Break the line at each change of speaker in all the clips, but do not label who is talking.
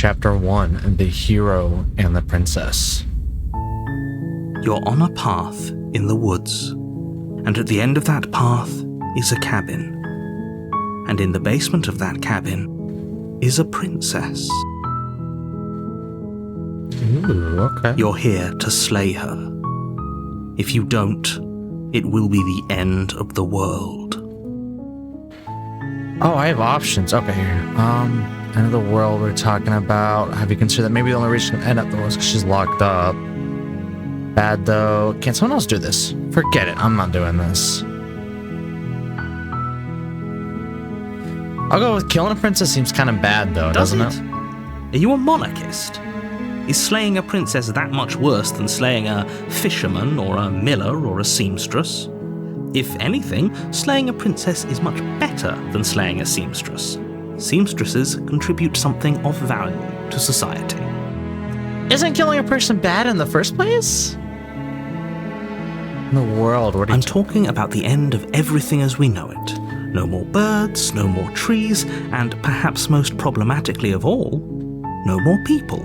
Chapter 1, The Hero and the Princess.
You're on a path in the woods, and at the end of that path is a cabin. And in the basement of that cabin is a princess.
Ooh, okay.
You're here to slay her. If you don't, it will be the end of the world.
Oh, I have options. Okay, here. End of the world we're talking about. Have you considered that maybe the only reason to end up the world is because she's locked up? Bad though. Can someone else do this? Forget it. I'm not doing this. I'll go with killing a princess. Seems kind of bad though, doesn't it?
Are you a monarchist? Is slaying a princess that much worse than slaying a fisherman or a miller or a seamstress? If anything, slaying a princess is much better than slaying a seamstress. Seamstresses contribute something of value to society.
Isn't killing a person bad in the first place? In the world, what are you
I'm talking about the end of everything as we know it. No more birds, no more trees, and perhaps most problematically of all, no more people.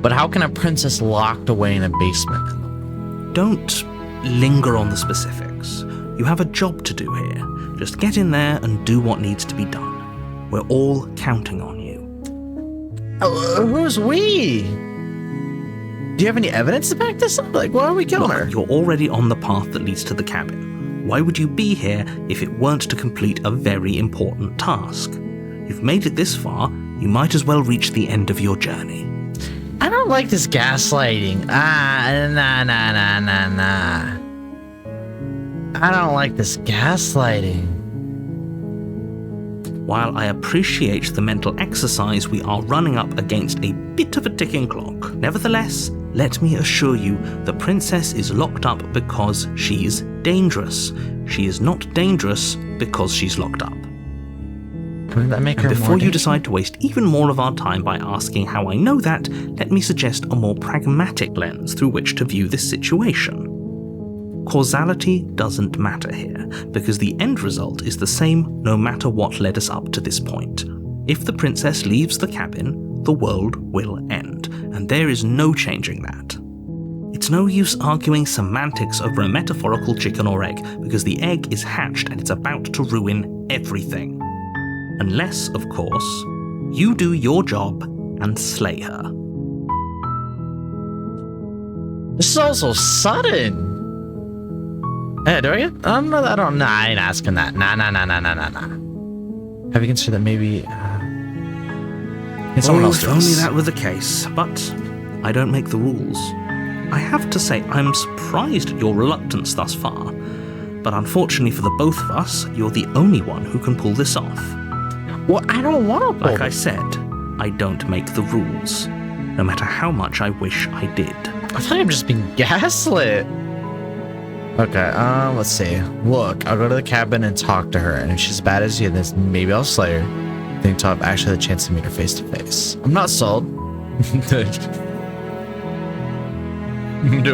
But how can a princess locked away in a basement?
Don't linger on the specifics. You have a job to do here. Just get in there and do what needs to be done. We're all counting on you.
Who's we? Do you have any evidence to back this up? Like, why are we killing her?
You're already on the path that leads to the cabin. Why would you be here if it weren't to complete a very important task? You've made it this far, you might as well reach the end of your journey.
I don't like this gaslighting. Nah. I don't like this gaslighting.
While I appreciate the mental exercise, we are running up against a bit of a ticking clock. Nevertheless, let me assure you, the princess is locked up because she's dangerous. She is not dangerous because she's locked up.
Wouldn't that make her
Before
more
you
dangerous?
decide to waste even more of our time by asking how I know that, let me suggest a more pragmatic lens through which to view this situation. Causality doesn't matter here, because the end result is the same no matter what led us up to this point. If the princess leaves the cabin, the world will end, and there is no changing that. It's no use arguing semantics over a metaphorical chicken or egg, because the egg is hatched and it's about to ruin everything. Unless, of course, you do your job and slay her.
This is all so sudden. Hey, do I get? I ain't asking that. Nah. Have you considered that maybe? Someone else
If only that were the case, but I don't make the rules. I have to say, I'm surprised at your reluctance thus far, but unfortunately for the both of us, you're the only one who can pull this off.
Well, I don't want to pull.
Like I said, I don't make the rules, no matter how much I wish I did.
I thought I'm just being gaslit. Okay, let's see. Look, I'll go to the cabin and talk to her, and if she's as bad as you, then maybe I'll slay her. I think I'll have actually the chance to meet her face to face. I'm not sold. Do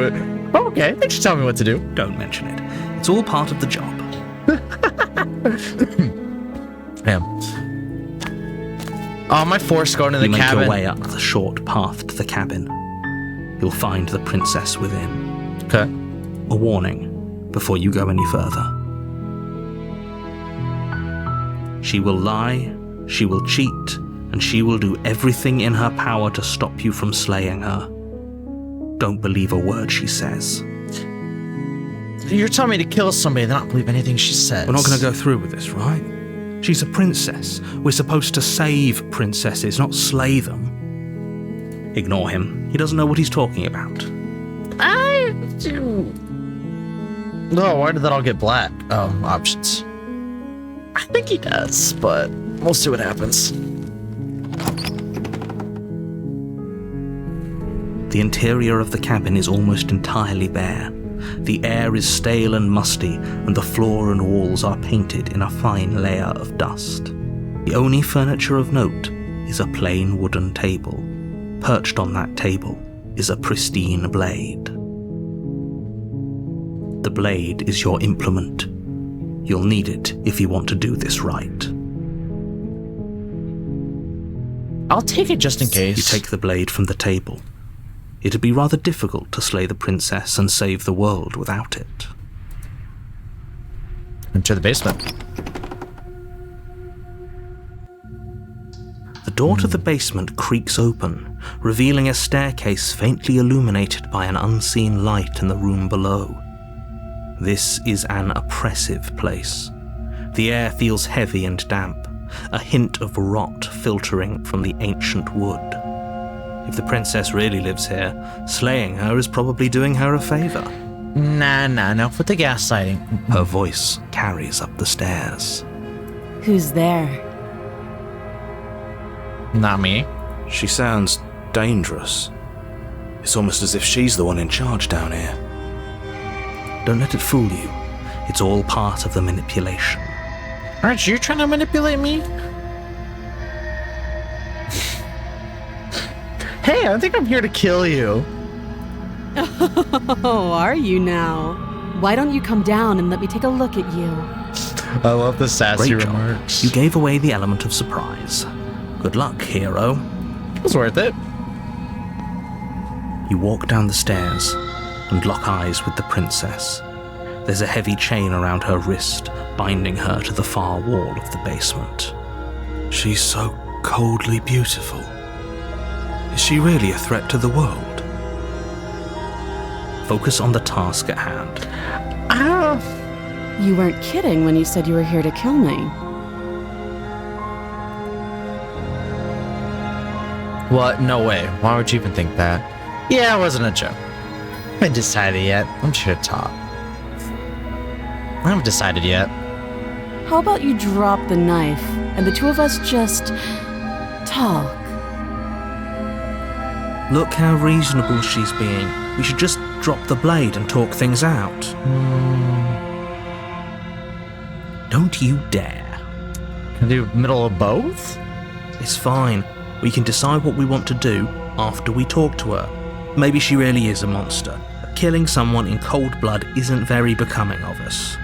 it. Okay, thanks for telling me what to do.
Don't mention it. It's all part of the job.
Damn. Oh, my forced going to the
You make
cabin.
your way up the short path to the cabin. You'll find the princess within.
Okay.
A warning before you go any further. She will lie, she will cheat, and she will do everything in her power to stop you from slaying her. Don't believe a word she says.
You're telling me to kill somebody and not believe anything she says.
We're not going to go through with this, right? She's a princess. We're supposed to save princesses, not slay them. Ignore him. He doesn't know what he's talking about.
I do. No, why did that all get black? Oh, options. I think he does, but we'll see what happens.
The interior of the cabin is almost entirely bare. The air is stale and musty, and the floor and walls are painted in a fine layer of dust. The only furniture of note is a plain wooden table. Perched on that table is a pristine blade. The blade is your implement. You'll need it if you want to do this right.
I'll take it just in case.
You take the blade from the table. It'd be rather difficult to slay the princess and save the world without it.
Enter the basement.
The door to the basement creaks open, revealing a staircase faintly illuminated by an unseen light in the room below. This is an oppressive place. The air feels heavy and damp, a hint of rot filtering from the ancient wood. If the princess really lives here, slaying her is probably doing her a favor.
Nah, enough with the gaslighting.
Her voice carries up the stairs.
Who's there?
Not me.
She sounds dangerous. It's almost as if she's the one in charge down here. Don't let it fool you. It's all part of the manipulation.
Aren't you trying to manipulate me? Hey, I think I'm here to kill you.
Oh, are you now? Why don't you come down and let me take a look at you?
I love the sassy
Great job.
remarks.
You gave away the element of surprise. Good luck, hero.
It was worth it.
You walk down the stairs and lock eyes with the princess. There's a heavy chain around her wrist, binding her to the far wall of the basement. She's so coldly beautiful. Is she really a threat to the world? Focus on the task at hand.
You weren't kidding when you said you were here to kill me.
What? No way. Why would you even think that? Yeah, it wasn't a joke. I haven't decided yet. I'm sure to talk. I haven't decided yet.
How about you drop the knife and the two of us just talk?
Look how reasonable she's being. We should just drop the blade and talk things out. Don't you dare.
Can I do middle of both?
It's fine. We can decide what we want to do after we talk to her. Maybe she really is a monster. But killing someone in cold blood isn't very becoming of us.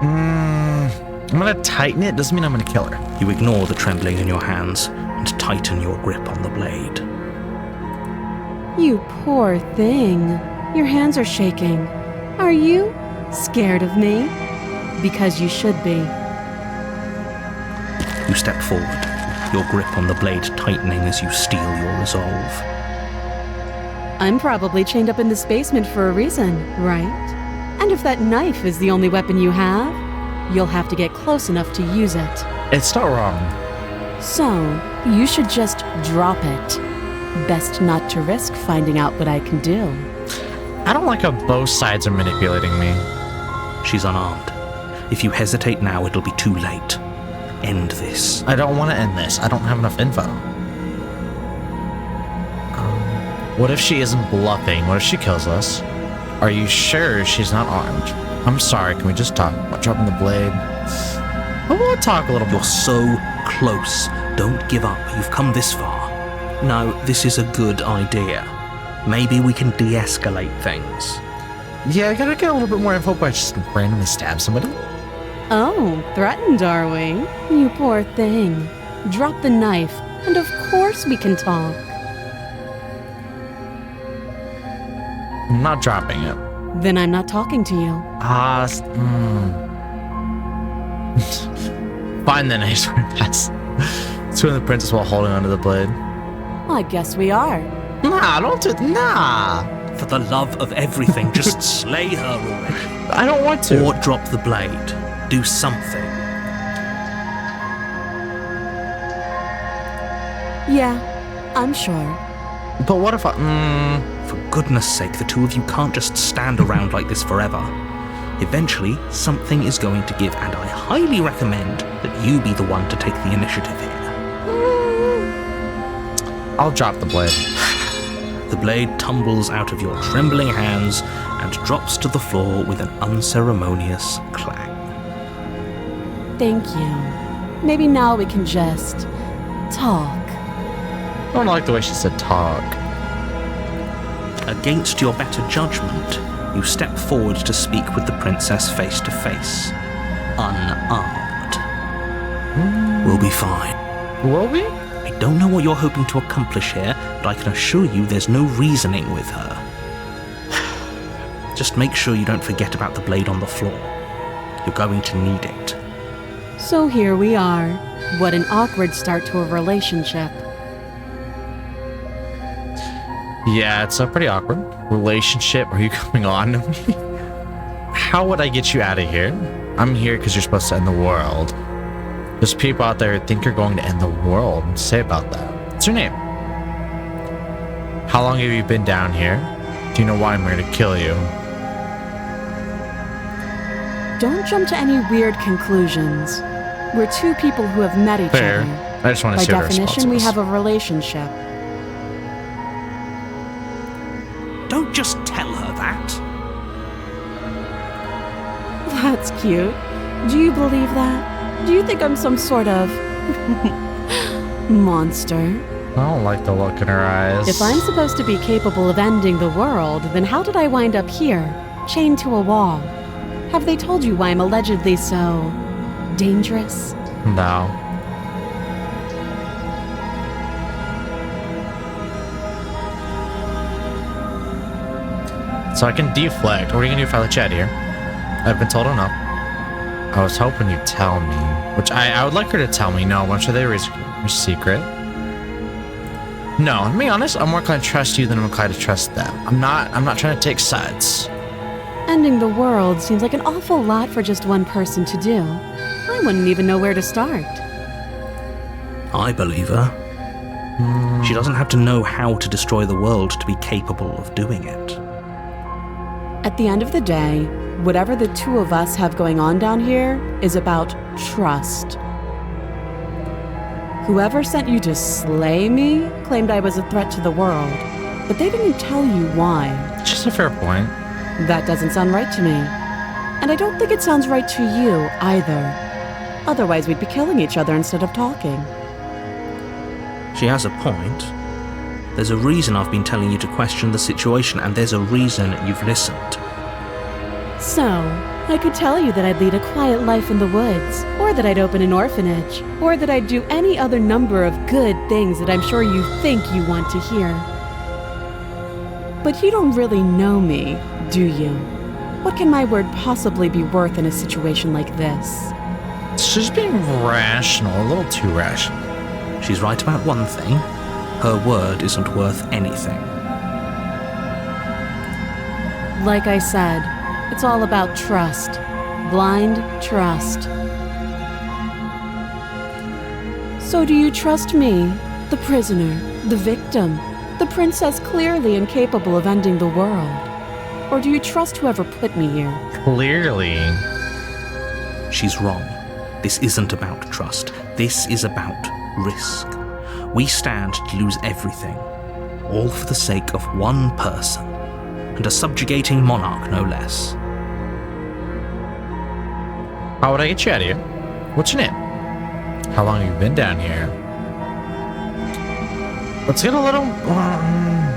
I'm gonna tighten it. Doesn't mean I'm gonna kill her.
You ignore the trembling in your hands and tighten your grip on the blade.
You poor thing. Your hands are shaking. Are you scared of me? Because you should be.
You step forward, your grip on the blade tightening as you steel your resolve.
I'm probably chained up in this basement for a reason, right? And if that knife is the only weapon you have, you'll have to get close enough to use it.
It's not wrong.
So, you should just drop it. Best not to risk finding out what I can do.
I don't like how both sides are manipulating me.
She's unarmed. If you hesitate now, it'll be too late. End this.
I don't want to end this. I don't have enough info. What if she isn't bluffing? What if she kills us? Are you sure she's not armed? I'm sorry, can we just talk about dropping the blade? I want to talk a little more.
You're so close. Don't give up. You've come this far. No, this is a good idea. Maybe we can de-escalate things.
Yeah, I gotta get a little bit more info before I just randomly stab somebody.
Oh, threatened, are we? You poor thing. Drop the knife, and of course we can talk.
I'm not dropping it.
Then I'm not talking to you.
Find the nice pass. Swing the princess while holding onto the blade.
I guess we are.
Nah, don't do it. Nah.
For the love of everything, just slay her already.
I don't want to.
Or drop the blade. Do something.
Yeah, I'm sure.
But what if I...
For goodness sake, the two of you can't just stand around like this forever. Eventually, something is going to give, and I highly recommend that you be the one to take the initiative here.
I'll drop the blade.
The blade tumbles out of your trembling hands and drops to the floor with an unceremonious clang.
Thank you. Maybe now we can just talk.
I don't like the way she said talk.
Against your better judgment, you step forward to speak with the princess face to face, unarmed. We'll be fine.
Will we?
I don't know what you're hoping to accomplish here, but I can assure you there's no reasoning with her. Just make sure you don't forget about the blade on the floor. You're going to need it.
So here we are. What an awkward start to a relationship.
Yeah, it's a pretty awkward relationship. Are you coming on to me? How would I get you out of here? I'm here because you're supposed to end the world. There's people out there who think you're going to end the world. What to say about that? What's your name? How long have you been down here? Do you know why I'm here to kill you?
Don't jump to any weird conclusions. We're two people who have met each
Fair.
other.
I just want to
By
see what her response
definition, we
was.
have a relationship.
Don't just tell her that.
That's cute. Do you believe that? Do you think I'm some sort of monster?
I don't like the look in her eyes.
If I'm supposed to be capable of ending the world, then how did I wind up here, chained to a wall? Have they told you why I'm allegedly so dangerous?
No. So I can deflect. What are you gonna do if I let you out here? I've been told enough. I was hoping you'd tell me. Which I would like her to tell me. No, much of their secret. No, to be honest, I'm more inclined to trust you than I'm inclined to trust them. I'm not trying to take sides.
Ending the world seems like an awful lot for just one person to do. I wouldn't even know where to start.
I believe her. She doesn't have to know how to destroy the world to be capable of doing it.
At the end of the day, whatever the two of us have going on down here is about trust. Whoever sent you to slay me claimed I was a threat to the world, but they didn't tell you why.
Just a fair point.
That doesn't sound right to me. And I don't think it sounds right to you either. Otherwise, we'd be killing each other instead of talking.
She has a point. There's a reason I've been telling you to question the situation, and there's a reason you've listened.
So, I could tell you that I'd lead a quiet life in the woods, or that I'd open an orphanage, or that I'd do any other number of good things that I'm sure you think you want to hear. But you don't really know me, do you? What can my word possibly be worth in a situation like this?
She's being rational, a little too rational.
She's right about one thing. Her word isn't worth anything.
Like I said, it's all about trust. Blind trust. So do you trust me, the prisoner, the victim, the princess clearly incapable of ending the world? Or do you trust whoever put me here?
Clearly.
She's wrong. This isn't about trust. This is about risk. We stand to lose everything, all for the sake of one person, and a subjugating monarch no less.
How would I get you out of here? What's your name? How long have you been down here? Let's get a little...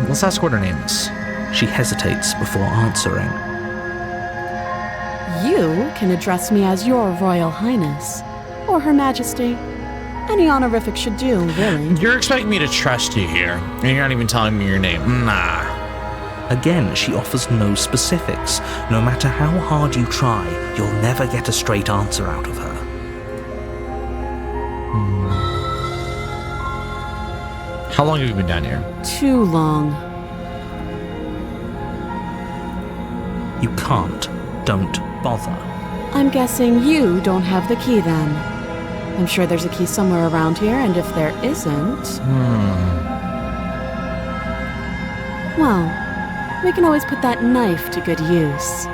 let's ask what her name is.
She hesitates before answering.
You can address me as your Royal Highness, or Her Majesty. Any honorific should do, really.
You're expecting me to trust you here, and you're not even telling me your name. Nah.
Again, she offers no specifics. No matter how hard you try, you'll never get a straight answer out of her.
How long have you been down here?
Too long.
You can't. Don't bother.
I'm guessing you don't have the key then. I'm sure there's a key somewhere around here, and if there isn't... Well, we can always put that knife to good use.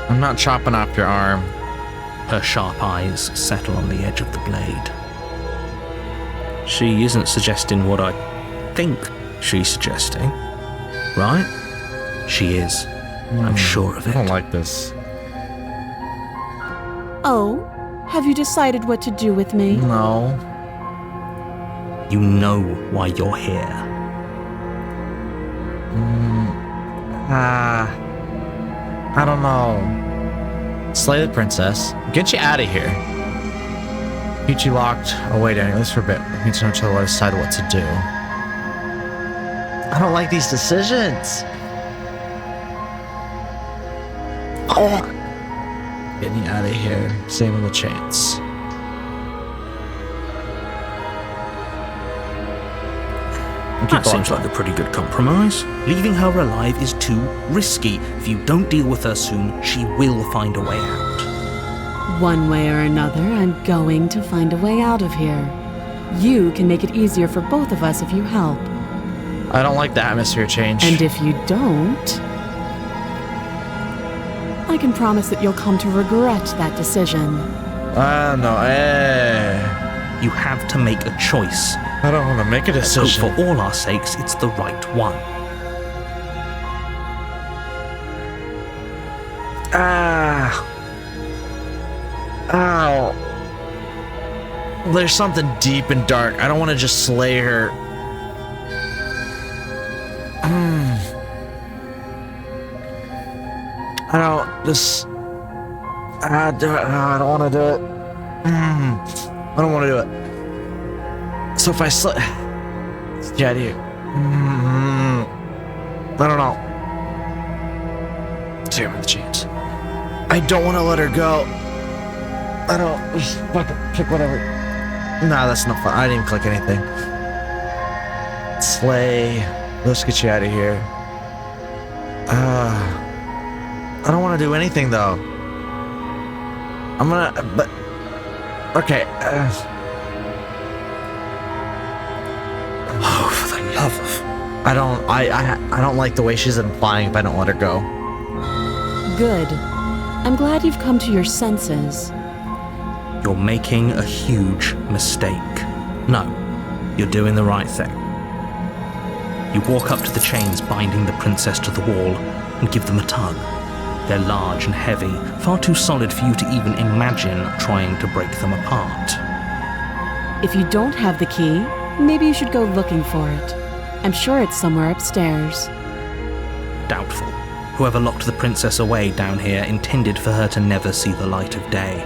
I'm not chopping off your arm.
Her sharp eyes settle on the edge of the blade. She isn't suggesting what I think she's suggesting, right? She is. I'm sure of it.
I don't like this.
Oh, have you decided what to do with me?
No.
You know why you're here.
I don't know. Slay the princess. Get you out of here. Keep you locked away down, at least for a bit. We need to know each other to decide what to do. I don't like these decisions. Oh. Getting you out of here. Saving the chance.
That seems like a pretty good compromise. Leaving her alive is too risky. If you don't deal with her soon, she will find a way out.
One way or another, I'm going to find a way out of here. You can make it easier for both of us if you help.
I don't like the atmosphere change.
And if you don't, I can promise that you'll come to regret that decision.
I don't know.
You have to make a choice.
I don't want to make a
Let's hope
decision.
for all our sakes it's the right one.
Ow. There's something deep and dark. I don't want to just slay her. I don't just. I don't want to do it. I don't want to do it. So if I slay. Get you. I don't know. Damn the chance. I don't want to let her go. I don't. Just fucking pick whatever. Nah, that's not fun. I didn't even click anything. Slay. Let's get you out of here. I don't want to do anything though. I'm gonna. But. Okay.
Oh, for the love of...
I don't like the way she's implying if I don't let her go.
Good. I'm glad you've come to your senses.
You're making a huge mistake. No, you're doing the right thing. You walk up to the chains binding the princess to the wall and give them a tug. They're large and heavy, far too solid for you to even imagine trying to break them apart.
If you don't have the key, maybe you should go looking for it. I'm sure it's somewhere upstairs.
Doubtful. Whoever locked the princess away down here intended for her to never see the light of day.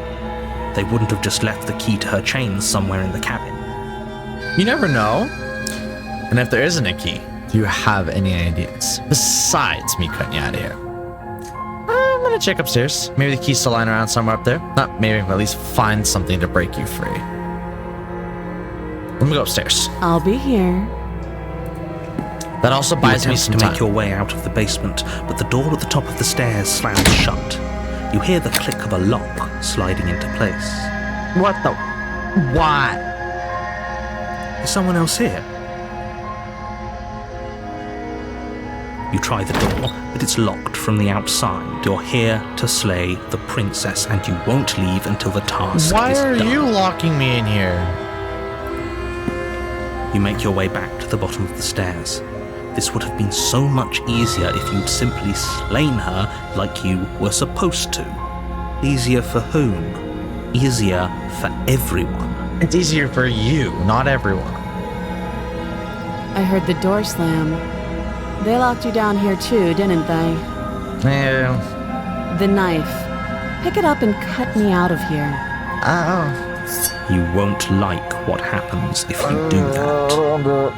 They wouldn't have just left the key to her chains somewhere in the cabin.
You never know. And if there isn't a key, do you have any ideas? Besides me cutting you out of here. I'm gonna check upstairs. Maybe the key's still lying around somewhere up there. Not maybe, but at least find something to break you free. Let me go upstairs.
I'll be here.
That also buys me some
to
time.
make your way out of the basement, but the door at the top of the stairs slams shut. You hear the click of a lock sliding into place.
What the? Why?
Is someone else here? You try the door, but it's locked from the outside. You're here to slay the princess, and you won't leave until the task
Why
is
are
done.
you locking me in here?
You make your way back to the bottom of the stairs. This would have been so much easier if you'd simply slain her like you were supposed to. Easier for whom? Easier for everyone.
It's easier for you, not everyone.
I heard the door slam. They locked you down here too, didn't they?
Yeah.
The knife. Pick it up and cut me out of here.
Oh.
You won't like what happens if you do that.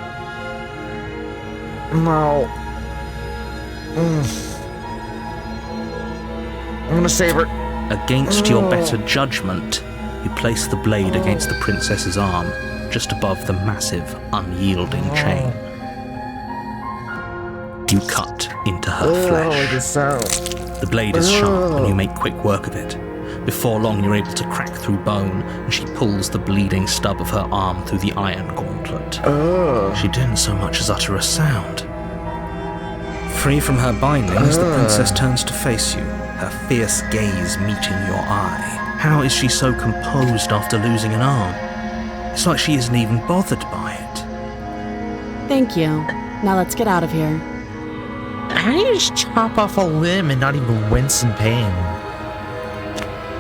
No. I'm gonna save her.
Against your better judgment, you place the blade against the princess's arm, just above the massive, unyielding chain. You cut into her flesh. The blade is sharp and you make quick work of it. Before long, you're able to crack through bone, and she pulls the bleeding stub of her arm through the iron gauntlet. She didn't so much as utter a sound. Free from her bindings, the princess turns to face you, her fierce gaze meeting your eye. How is she so composed after losing an arm? It's like she isn't even bothered by it.
Thank you. Now let's get out of here.
How do you just chop off a limb and not even wince in pain?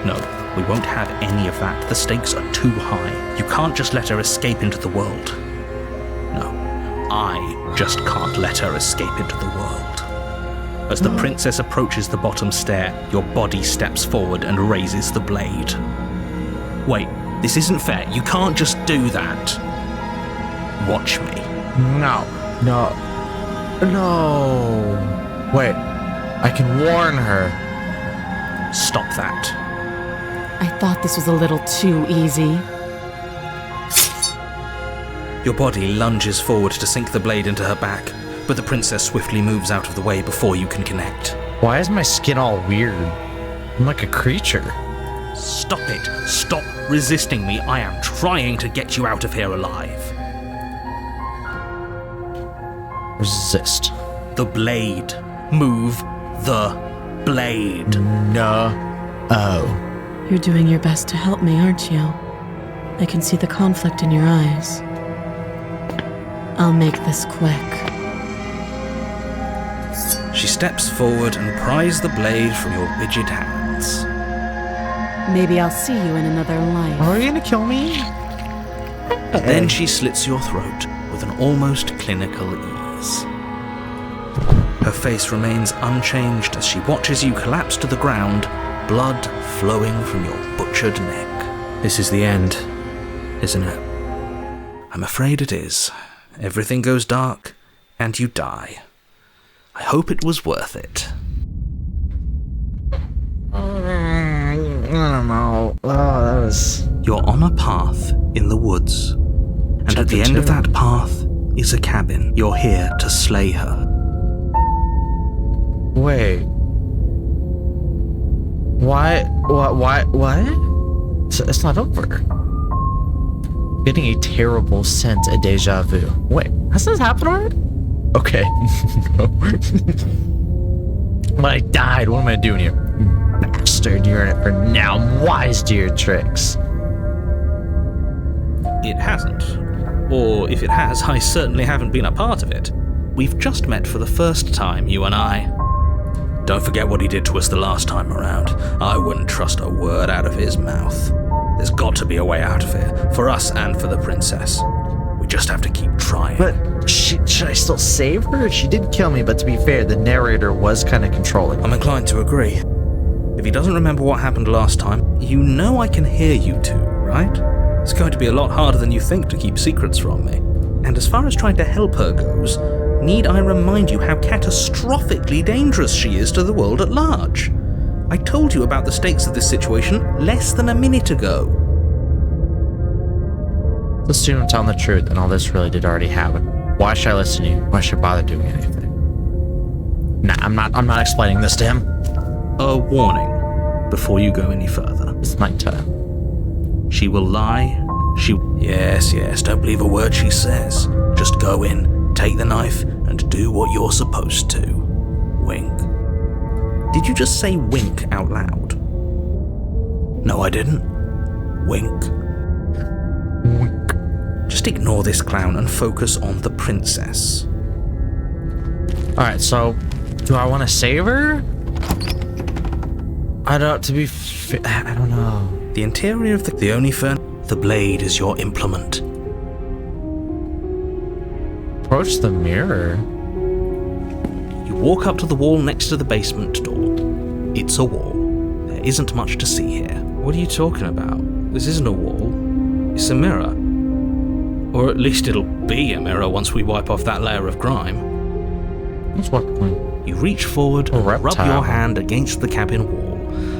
No, we won't have any of that. The stakes are too high. You can't just let her escape into the world. No, I just can't let her escape into the world. As the princess approaches the bottom stair, your body steps forward and raises the blade. Wait, this isn't fair. You can't just do that. Watch me.
No. Wait, I can warn her.
Stop that.
I thought this was a little too easy.
Your body lunges forward to sink the blade into her back, but the princess swiftly moves out of the way before you can connect.
Why is my skin all weird? I'm like a creature.
Stop it. Stop resisting me. I am trying to get you out of here alive.
Resist.
The blade. Move the blade.
No. Oh.
You're doing your best to help me, aren't you? I can see the conflict in your eyes. I'll make this quick.
She steps forward and pries the blade from your rigid hands.
Maybe I'll see you in another life.
Are you gonna kill me?
Then she slits your throat with an almost clinical ease. Her face remains unchanged as she watches you collapse to the ground, blood flowing from your butchered neck. This is the end, isn't it? I'm afraid it is. Everything goes dark, and you die. I hope it was worth it.
I don't know. Oh, that was...
You're on a path in the woods, and at the end of that path is a cabin. You're here to slay her.
Wait. Why? What? It's not over. Getting a terrible sense of deja vu. Wait, has this happened already? Okay. No. But I died. What am I doing here? Bastard, you're in it for now. I'm wise to your tricks.
It hasn't. Or if it has, I certainly haven't been a part of it. We've just met for the first time, you and I. Don't forget what he did to us the last time around. I wouldn't trust a word out of his mouth. There's got to be a way out of here, for us and for the princess. We just have to keep trying.
But should I still save her? She did kill me, but to be fair, the narrator was kind of controlling.
I'm inclined to agree. If he doesn't remember what happened last time, you know I can hear you two, right? It's going to be a lot harder than you think to keep secrets from me. And as far as trying to help her goes, need I remind you how catastrophically dangerous she is to the world at large? I told you about the stakes of this situation less than a minute ago.
Let's assume I'm telling the truth and all this really did already happen. Why should I listen to you? Why should I bother doing anything? Nah, I'm not explaining this to him.
A warning before you go any further.
It's nighttime.
She will lie. Yes, don't believe a word she says. Just go in, take the knife, and do what you're supposed to. Wink. Did you just say wink out loud? No, I didn't. Wink.
Wink.
Just ignore this clown and focus on the princess.
Alright, so do I want to save her? I don't know.
The interior of the only the blade is your implement.
Approach the mirror.
You walk up to the wall next to the basement door. It's a wall. There isn't much to see here. What are you talking about? This isn't a wall. It's a mirror. Or at least it'll be a mirror once we wipe off that layer of grime.
That's what point.
You reach forward and rub your hand against the cabin wall.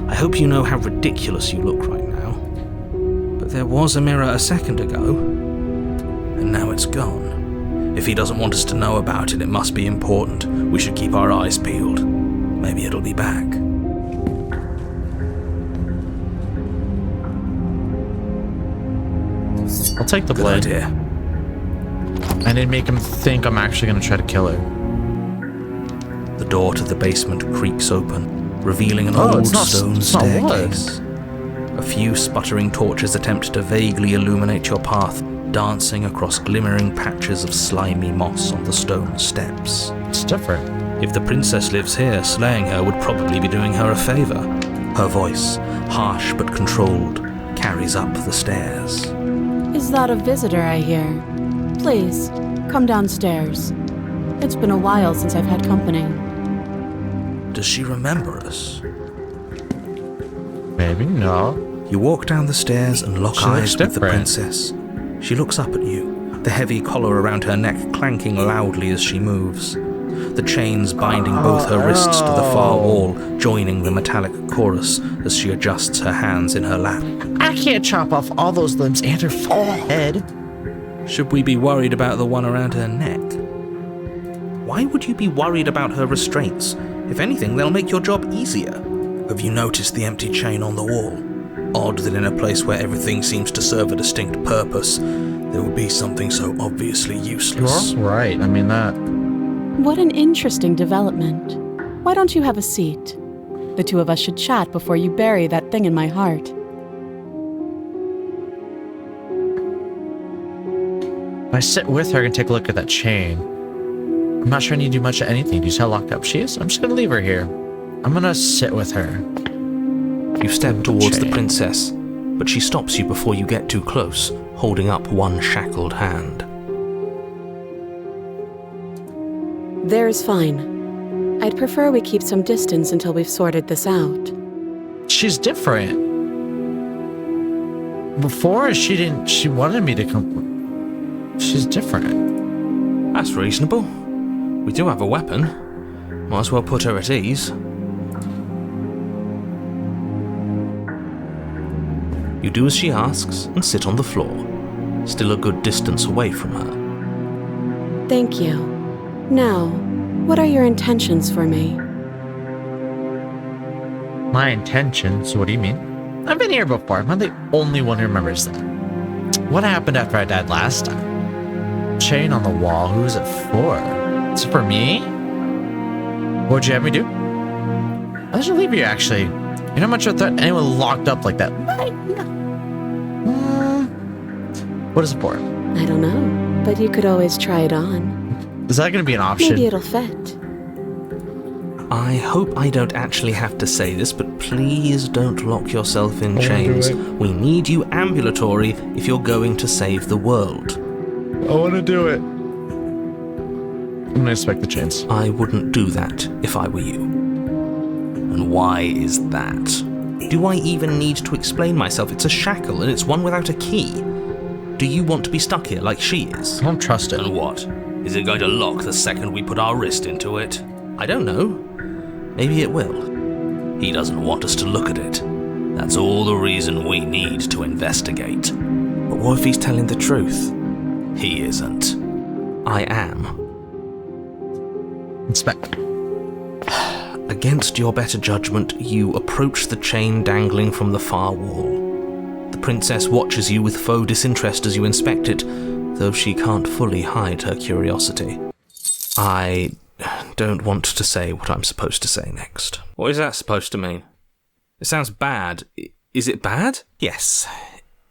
I hope you know how ridiculous you look right now. But there was a mirror a second ago, and now it's gone. If he doesn't want us to know about it, it must be important. We should keep our eyes peeled. Maybe it'll be back.
I'll take the blade.
Good idea.
I need to make him think I'm actually going to try to kill her.
The door to the basement creaks open, revealing an old stone staircase. A few sputtering torches attempt to vaguely illuminate your path, dancing across glimmering patches of slimy moss on the stone steps.
It's different.
If the princess lives here, slaying her would probably be doing her a favor. Her voice, harsh but controlled, carries up the stairs.
Is that a visitor I hear? Please, come downstairs. It's been a while since I've had company.
Does she remember us?
Maybe, no.
You walk down the stairs and lock
She
eyes
looks
with the
different.
princess. She looks up at you, the heavy collar around her neck clanking loudly as she moves. The chains binding both her wrists to the far wall, joining the metallic chorus as she adjusts her hands in her lap.
I can't chop off all those limbs and her forehead.
Should we be worried about the one around her neck? Why would you be worried about her restraints? If anything, they'll make your job easier. Have you noticed the empty chain on the wall? Odd that in a place where everything seems to serve a distinct purpose, there would be something so obviously useless.
You're right. I mean, that.
What an interesting development. Why don't you have a seat? The two of us should chat before you bury that thing in my heart.
If I sit with her and take a look at that chain, I'm not sure I need to do much of anything. Do you see how locked up she is? I'm just going to leave her here. I'm going to sit with her.
You step towards the princess, but she stops you before you get too close, holding up one shackled hand.
There's fine. I'd prefer we keep some distance until we've sorted this out.
She's different. Before, she wanted me to come. She's different.
That's reasonable. We do have a weapon. Might as well put her at ease. You do as she asks and sit on the floor, still a good distance away from her.
Thank you. Now, what are your intentions for me?
My intentions? What do you mean? I've been here before. I'm not the only one who remembers that. What happened after I died last time? Chain on the wall. Who is it for? Is it for me? What would you have me do? I should leave you, actually. You're not much of a threat. Anyone locked up like that. What is it for?
I don't know, but you could always try it on.
Is that going to be an option?
Maybe it'll fit.
I hope I don't actually have to say this, but please don't lock yourself in chains. We need you ambulatory if you're going to save the world.
I want to do it. I'm going to expect the chains.
I wouldn't do that if I were you. And why is that? Do I even need to explain myself? It's a shackle and it's one without a key. Do you want to be stuck here like she is?
I don't trust it.
And what? Is it going to lock the second we put our wrist into it? I don't know. Maybe it will. He doesn't want us to look at it. That's all the reason we need to investigate. But what if he's telling the truth? He isn't. I am.
Inspect.
Against your better judgment, you approach the chain dangling from the far wall. The princess watches you with faux disinterest as you inspect it, though she can't fully hide her curiosity. I don't want to say what I'm supposed to say next. What is that supposed to mean? It sounds bad. Is it bad? Yes,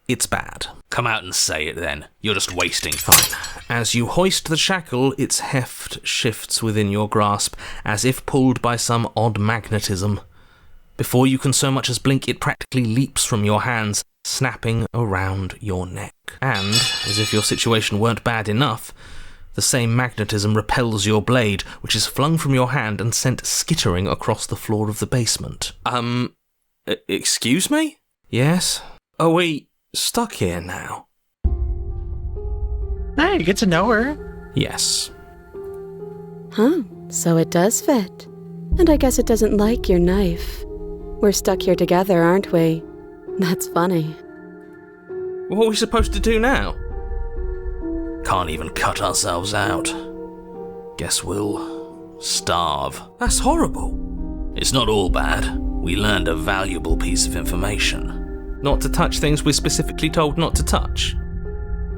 it's bad. Come out and say it then. You're just wasting time. As you hoist the shackle, its heft shifts within your grasp, as if pulled by some odd magnetism. Before you can so much as blink, it practically leaps from your hands, snapping around your neck. And, as if your situation weren't bad enough, the same magnetism repels your blade, which is flung from your hand and sent skittering across the floor of the basement. Excuse me? Yes? Are we stuck here now?
Hey, you get to know her.
Yes.
Huh, so it does fit. And I guess it doesn't like your knife. We're stuck here together, aren't we? That's funny.
What are we supposed to do now? Can't even cut ourselves out. Guess we'll starve. That's horrible. It's not all bad. We learned a valuable piece of information. Not to touch things we're specifically told not to touch?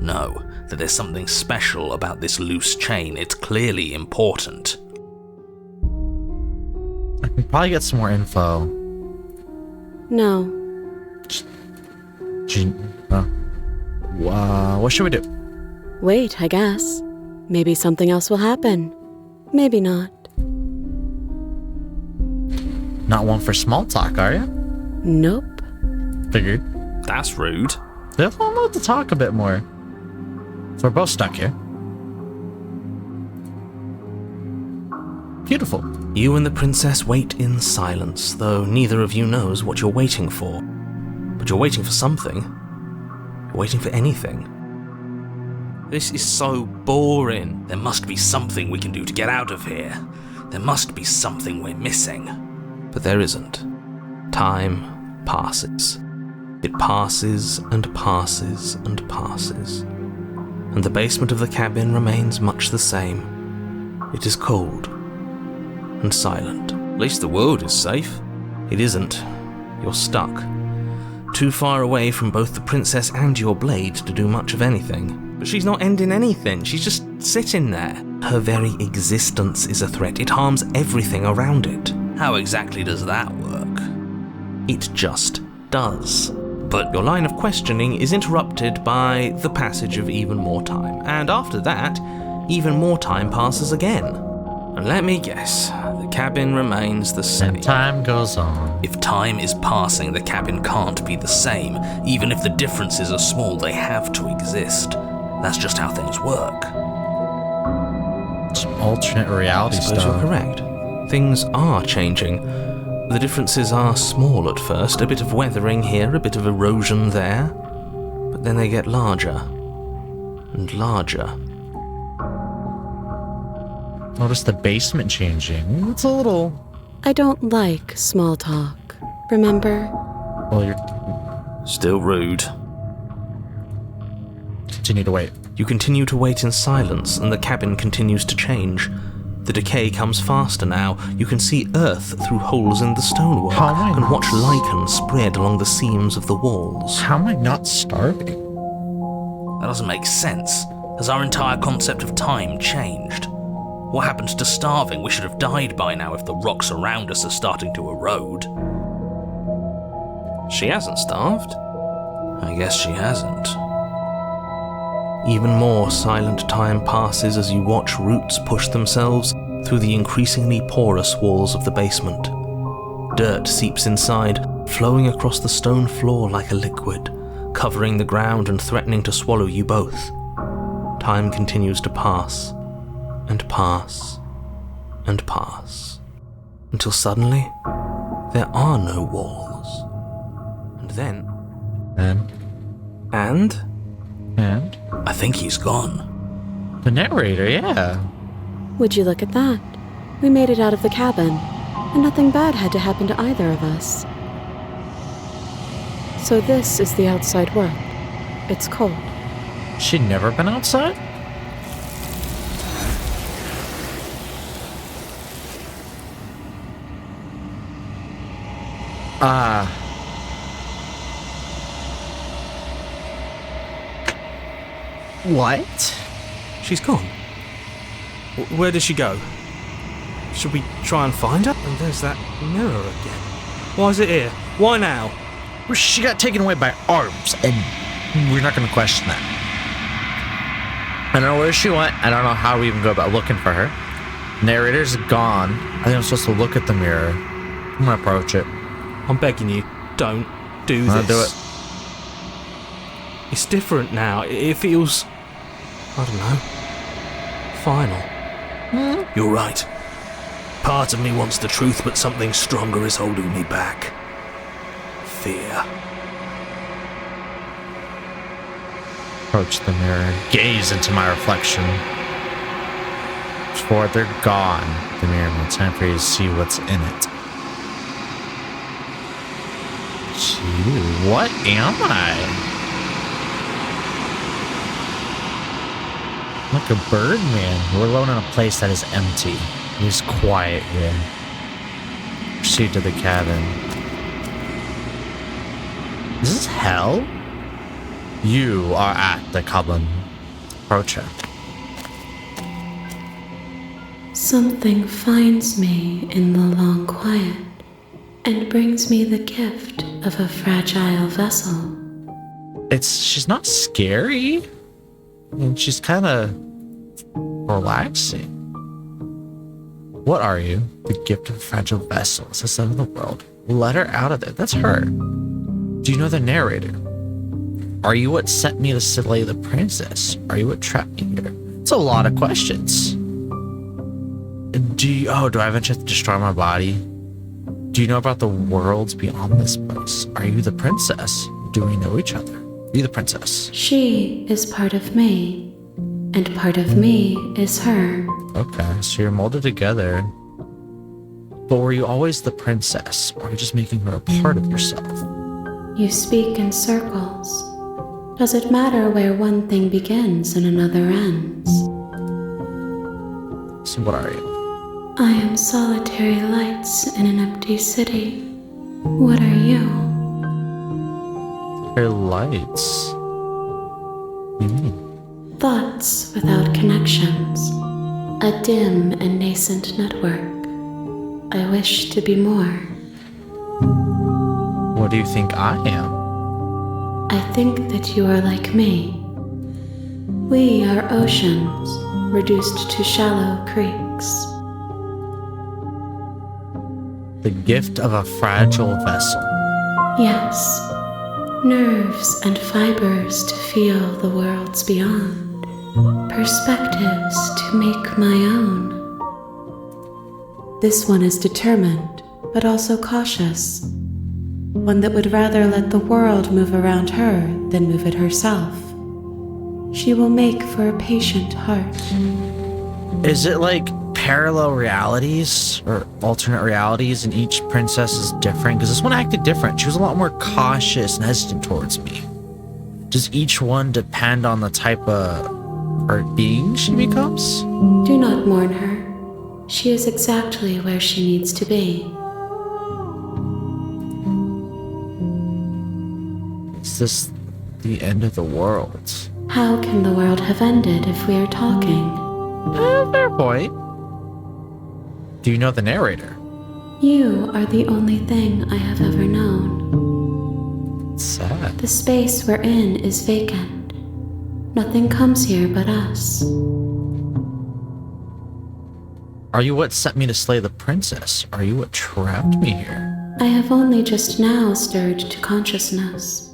No, that there's something special about this loose chain. It's clearly important.
I can probably get some more info.
No.
What should we do?
Wait, I guess. Maybe something else will happen. Maybe not.
Not one for small talk, are you?
Nope.
Figured.
That's rude.
They'll want to talk a bit more. So we're both stuck here. Beautiful.
You and the princess wait in silence, though neither of you knows what you're waiting for. But you're waiting for something. You're waiting for anything. This is so boring. There must be something we can do to get out of here. There must be something we're missing. But there isn't. Time passes. It passes and passes and passes. And the basement of the cabin remains much the same. It is cold and silent. At least the world is safe. It isn't. You're stuck. Too far away from both the princess and your blade to do much of anything. But she's not ending anything. She's just sitting there. Her very existence is a threat. It harms everything around it. How exactly does that work? It just does. But your line of questioning is interrupted by the passage of even more time. And after that, even more time passes again. And let me guess, the cabin remains the same.
And time goes on.
If time is passing, the cabin can't be the same. Even if the differences are small, they have to exist. That's just how things work.
Some alternate reality
I suppose
stuff.
you're correct. Things are changing. The differences are small at first, a bit of weathering here, a bit of erosion there. But then they get larger and larger.
Notice the basement changing. It's a little...
I don't like small talk, remember?
Well, you're...
Still rude.
Continue to wait.
You continue to wait in silence, and the cabin continues to change. The decay comes faster now. You can see earth through holes in the stonework,
How am I
and
not-
watch lichen spread along the seams of the walls.
How am I not starving?
That doesn't make sense. Has our entire concept of time changed? What happens to starving? We should have died by now if the rocks around us are starting to erode. She hasn't starved. I guess she hasn't. Even more silent time passes as you watch roots push themselves through the increasingly porous walls of the basement. Dirt seeps inside, flowing across the stone floor like a liquid, covering the ground and threatening to swallow you both. Time continues to pass, and pass, and pass, until suddenly there are no walls. And then...
And?
I think he's gone.
The narrator, yeah.
Would you look at that? We made it out of the cabin, and nothing bad had to happen to either of us. So this is the outside world. It's cold.
She'd never been outside? What?
She's gone. Where did she go? Should we try and find her? And there's that mirror again. Why is it here? Why now?
Well, she got taken away by arms, and we're not going to question that. I don't know where she went. I don't know how we even go about looking for her. Narrator's gone. I think I'm supposed to look at the mirror. I'm going to approach it.
I'm begging you, don't do this.
I'll do it.
It's different now. It feels... I don't know. Final. You're right. Part of me wants the truth, but something stronger is holding me back. Fear.
Approach the mirror. Gaze into my reflection. Before they're gone, the mirror will time for you to see what's in it. Gee, what am I? Like a bird man. We're alone in a place that is empty. It is quiet here. Proceed to the cabin. Is this hell? You are at the cabin. Approach her.
Something finds me in the long quiet and brings me the gift of a fragile vessel.
She's not scary. I mean, she's kind of relaxing. What are you? The gift of a fragile vessel. It's the sun of the world. Let her out of there. That's her. Do you know the narrator? Are you what sent me to slay the princess? Are you what trapped me here? It's a lot of questions. Do I eventually have to destroy my body? Do you know about the worlds beyond this place? Are you the princess? Do we know each other? Are you the princess?
She is part of me, and part of me is her.
Okay, so you're molded together. But were you always the princess, or are you just making her a part of yourself?
You speak in circles. Does it matter where one thing begins and another ends?
So what are you?
I am solitary lights in an empty city. What are you?
They're lights. What do you mean?
Thoughts without connections. A dim and nascent network. I wish to be more.
What do you think I am?
I think that you are like me. We are oceans, reduced to shallow creeks.
The gift of a fragile vessel.
Yes, nerves and fibers to feel the worlds beyond, perspectives to make my own. This one is determined, but also cautious. One that would rather let the world move around her than move it herself. She will make for a patient heart.
Is it like parallel realities or alternate realities, and each princess is different? Because this one acted different. She was a lot more cautious and hesitant towards me. Does each one depend on the type of being she becomes?
Do not mourn her. She is exactly where she needs to be.
Is this the end of the world?
How can the world have ended if we are talking?
Fair point. Do you know the narrator?
You are the only thing I have ever known.
It's sad.
The space we're in is vacant. Nothing comes here but us.
Are you what sent me to slay the princess? Are you what trapped me here?
I have only just now stirred to consciousness.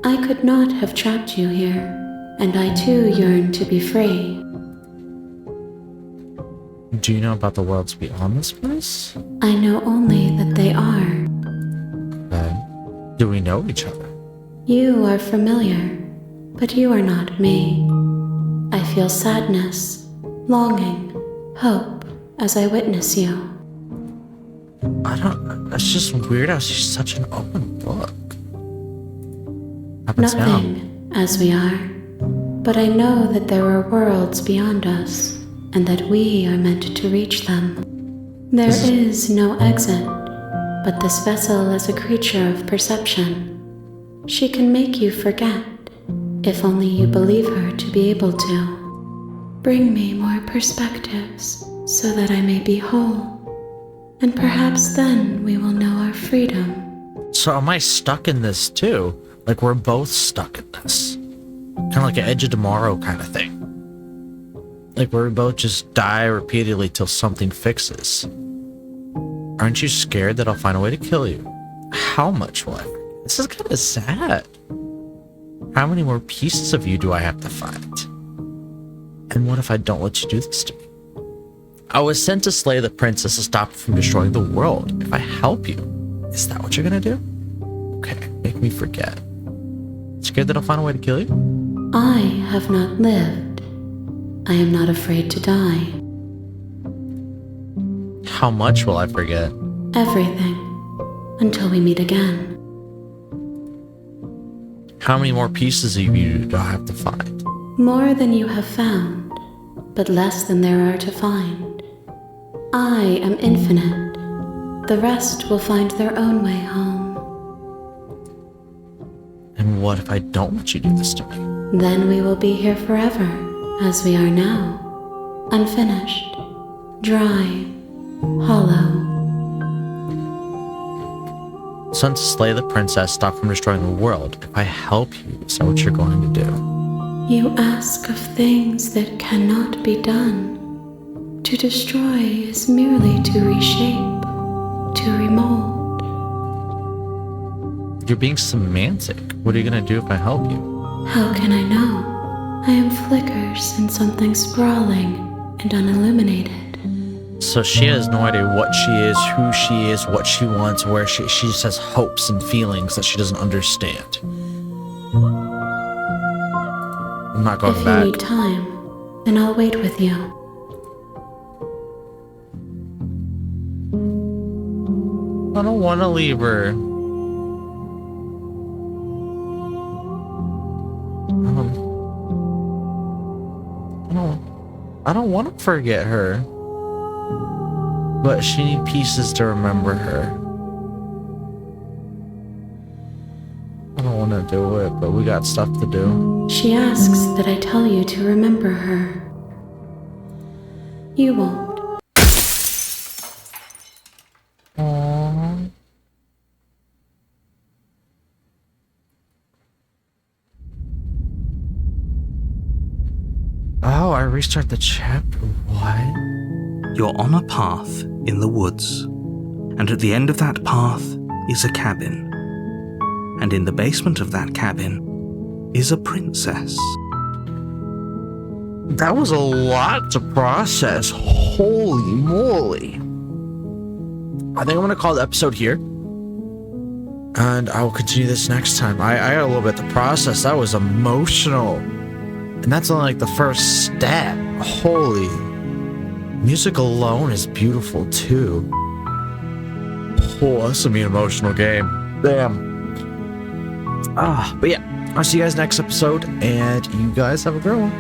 I could not have trapped you here, and I too yearn to be free.
Do you know about the worlds beyond this place?
I know only that they are.
Do we know each other?
You are familiar, but you are not me. I feel sadness, longing, hope as I witness you.
It's just weird how she's such an open book. Happens
Nothing as we are, but I know that there are worlds beyond us, and that we are meant to reach them. There is no exit, but this vessel is a creature of perception. She can make you forget, if only you believe her to be able to. Bring me more perspectives, so that I may be whole, and perhaps then we will know our freedom.
So am I stuck in this too? Like we're both stuck in this. Kind of like an Edge of Tomorrow kind of thing. Like where we both just die repeatedly till something fixes. Aren't you scared that I'll find a way to kill you? How much will I forget? This is kind of sad. How many more pieces of you do I have to find? And what if I don't let you do this to me? I was sent to slay the princess to stop her from destroying the world. If I help you, is that what you're gonna do? Okay, make me forget. Scared that I'll find a way to kill you?
I have not lived. I am not afraid to die.
How much will I forget?
Everything. Until we meet again.
How many more pieces of you do I have to find?
More than you have found, but less than there are to find. I am infinite. The rest will find their own way home.
And what if I don't let you do this to me?
Then we will be here forever, as we are now. Unfinished, dry, hollow.
Sent to slay the princess, stop from destroying the world. If I help you, is that what you're going to do?
You ask of things that cannot be done. To destroy is merely to reshape, to remold.
You're being semantic. What are you going to do if I help you?
How can I know? I am flickers in something sprawling and unilluminated.
So she has no idea what she is, who she is, what she wants, where she just has hopes and feelings that she doesn't understand. I'm not going
If you
back.
need time, then I'll wait with you.
I don't want to leave her. I don't want to forget her. But she needs pieces to remember her. I don't want to do it, but we got stuff to do.
She asks that I tell you to remember her. You won't.
Aww. Oh, I restart the chapter. What?
You're on a path in the woods, and at the end of that path is a cabin. And in the basement of that cabin is a princess.
That was a lot to process. Holy moly. I think I'm going to call the episode here. And I will continue this next time. I got a little bit to process. That was emotional. And that's only like the first step. Holy. Music alone is beautiful too. Oh, that's gonna be an emotional game. Damn. But yeah, I'll see you guys next episode, and you guys have a great one.